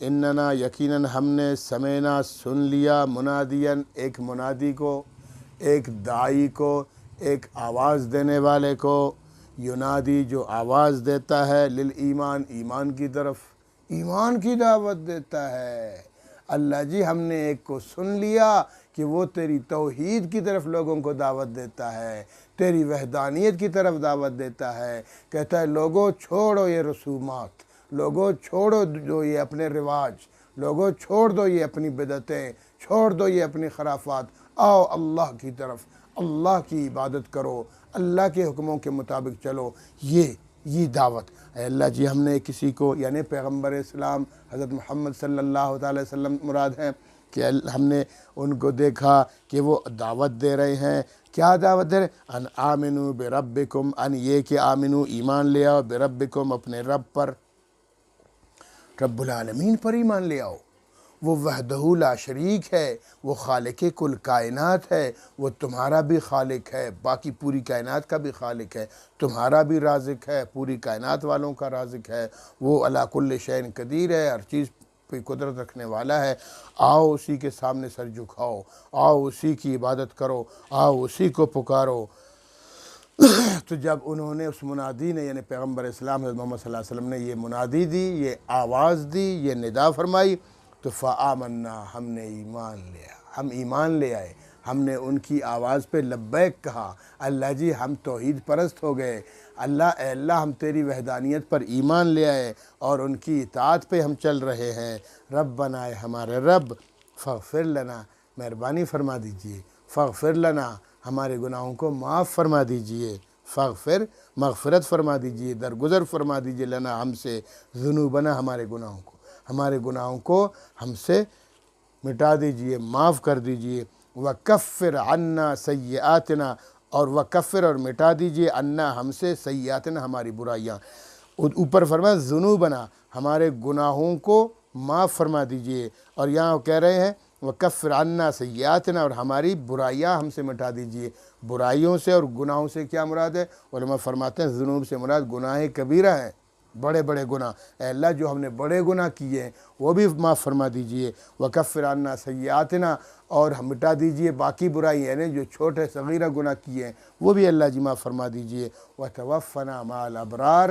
اننا یقیناً ہم نے سمینا سن لیا منادین ایک منادی کو، ایک داعی کو، ایک آواز دینے والے کو، ینادی جو آواز دیتا ہے للایمان ایمان کی طرف، ایمان کی دعوت دیتا ہے۔ اللہ جی ہم نے ایک کو سن لیا کہ وہ تیری توحید کی طرف لوگوں کو دعوت دیتا ہے، تیری وحدانیت کی طرف دعوت دیتا ہے، کہتا ہے لوگوں چھوڑو یہ رسومات، لوگوں چھوڑو جو یہ اپنے رواج، لوگوں چھوڑ دو یہ اپنی بدعتیں، چھوڑ دو یہ اپنی خرافات، آؤ اللہ کی طرف، اللہ کی عبادت کرو، اللہ کے حکموں کے مطابق چلو۔ یہ دعوت اے اللہ جی ہم نے کسی کو، یعنی پیغمبر اسلام حضرت محمد صلی اللہ تعالی وسلم مراد ہیں، کہ ہم نے ان کو دیکھا کہ وہ دعوت دے رہے ہیں۔ کیا دعوت دے رہے ہیں؟ ان آمنو بربکم، ان یہ کہ آمنو ایمان لے آؤ بربکم اپنے رب پر، رب العالمین پر ایمان لے آؤ۔ وہ وحدہ لا شریک ہے، وہ خالق کل کائنات ہے، وہ تمہارا بھی خالق ہے، باقی پوری کائنات کا بھی خالق ہے، تمہارا بھی رازق ہے، پوری کائنات والوں کا رازق ہے، وہ علی کل شیء قدیر ہے، ہر چیز پہ قدرت رکھنے والا ہے۔ آؤ اسی کے سامنے سر جھکاؤ، آؤ اسی کی عبادت کرو، آؤ اسی کو پکارو۔ تو جب انہوں نے اس منادی نے، یعنی پیغمبر اسلام حضرت محمد صلی اللہ علیہ وسلم نے یہ منادی دی، یہ آواز دی، یہ ندا فرمائی، تو فآمنا ہم نے ایمان لیا، ہم ایمان لے آئے، ہم نے ان کی آواز پہ لبیک کہا۔ اللہ جی ہم توحید پرست ہو گئے، اللہ اے اللہ ہم تیری وحدانیت پر ایمان لے آئے اور ان کی اطاعت پہ ہم چل رہے ہیں۔ ربنا اے ہمارے رب، فاغفر لنا مہربانی فرما دیجئے، فاغفر لنا ہمارے گناہوں کو معاف فرما دیجئے، فاغفر مغفرت فرما دیجئے، درگزر فرما دیجئے لنا ہم سے، ذنوبنا ہمارے گناہوں کو ہم سے مٹا دیجئے، معاف کر دیجئے، وکفر عنا سیئاتنا اور وکفر اور مٹا دیجئے عنا ہم سے سیئاتنا ہماری برائیاں، اوپر فرمایا ذنوبنا ہمارے گناہوں کو معاف فرما دیجئے، اور یہاں وہ کہہ رہے ہیں وکفر عنا سیئاتنا اور ہماری برائیاں ہم سے مٹا دیجئے۔ برائیوں سے اور گناہوں سے کیا مراد ہے؟ علماء فرماتے ہیں ذنوب سے مراد گناہ کبیرہ ہیں، بڑے بڑے گناہ، اے اللہ جو ہم نے بڑے گناہ کیے ہیں وہ بھی معاف فرما دیجئے، وکفر عنا سیئاتنا اور ہم مٹا دیجئے باقی برائی، یعنی جو چھوٹے صغیرہ گناہ کیے ہیں وہ بھی اللہ جی معاف فرما دیجئے، وتوفنا مع الابرار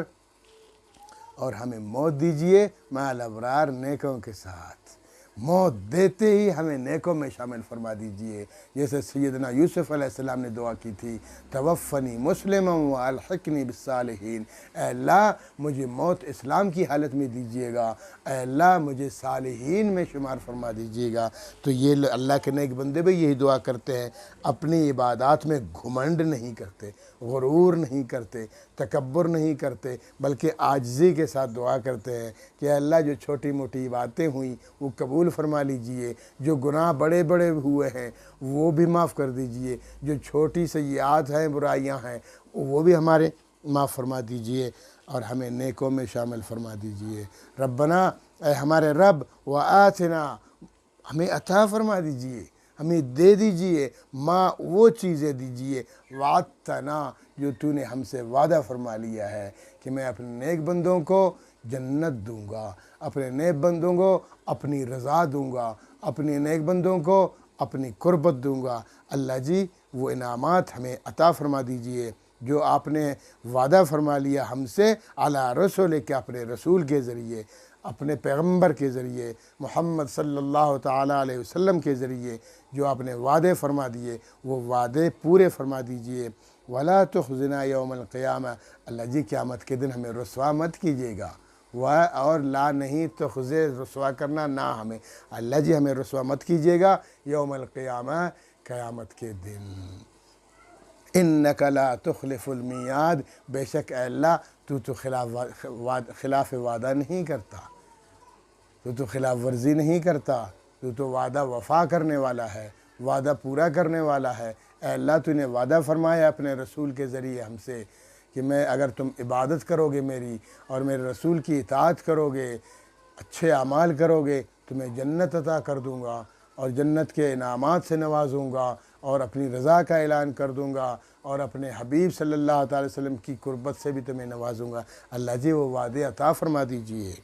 اور ہمیں موت دیجئے مع الابرار نیکوں کے ساتھ، موت دیتے ہی ہمیں نیکوں میں شامل فرما دیجئے، جیسے سیدنا یوسف علیہ السلام نے دعا کی تھی توفنی مسلما والحقنی بالصالحین، اے اللہ مجھے موت اسلام کی حالت میں دیجئے گا، اے اللہ مجھے صالحین میں شمار فرما دیجئے گا۔ تو یہ اللہ کے نیک بندے بھی یہی دعا کرتے ہیں، اپنی عبادات میں گھمنڈ نہیں کرتے، غرور نہیں کرتے، تکبر نہیں کرتے، بلکہ عاجزی کے ساتھ دعا کرتے ہیں کہ اے اللہ جو چھوٹی موٹی باتیں ہوئیں وہ قبول فرما لیجئے، جو گناہ بڑے بڑے ہوئے ہیں وہ بھی معاف کر دیجئے، جو چھوٹی سیئات ہیں برائیاں ہیں وہ بھی ہمارے معاف فرما دیجئے، اور ہمیں نیکوں میں شامل فرما دیجئے۔ ربنا اے ہمارے رب، وآتنا ہمیں عطا فرما دیجئے، ہمیں دے دیجئے، ماں وہ چیزیں دیجئے، وعدتنا جو تو نے ہم سے وعدہ فرما لیا ہے کہ میں اپنے نیک بندوں کو جنت دوں گا، اپنے نیک بندوں کو اپنی رضا دوں گا، اپنے نیک بندوں کو اپنی قربت دوں گا۔ اللہ جی وہ انعامات ہمیں عطا فرما دیجئے جو آپ نے وعدہ فرما لیا ہم سے، علی رسول کہ اپنے رسول کے ذریعے، اپنے پیغمبر کے ذریعے، محمد صلی اللہ تعالیٰ علیہ وسلم کے ذریعے جو آپ نے وعدے فرما دیے وہ وعدے پورے فرما دیجئے۔ ولا تخزنا یوم القیامہ، اللہ جی قیامت کے دن ہمیں رسوا مت کیجیے گا، اور لا نہیں تخزے رسوا کرنا نہ ہمیں، اللہ جی ہمیں رسوا مت کیجیے گا یوم القیامہ قیامت کے دن۔ انک لا تخلف المیعاد، بے شک اے اللہ تو خلاف وعدہ نہیں کرتا، تو خلاف ورزی نہیں کرتا، تو وعدہ وفا کرنے والا ہے، وعدہ پورا کرنے والا ہے۔ اے اللہ تو نے وعدہ فرمایا اپنے رسول کے ذریعے ہم سے کہ میں اگر تم عبادت کرو گے میری اور میرے رسول کی اطاعت کرو گے، اچھے اعمال کرو گے تو میں جنت عطا کر دوں گا، اور جنت کے انعامات سے نوازوں گا، اور اپنی رضا کا اعلان کر دوں گا، اور اپنے حبیب صلی اللہ تعالی وسلم کی قربت سے بھی تمہیں نوازوں گا۔ اللہ جی وہ وعدے عطا فرما دیجئے۔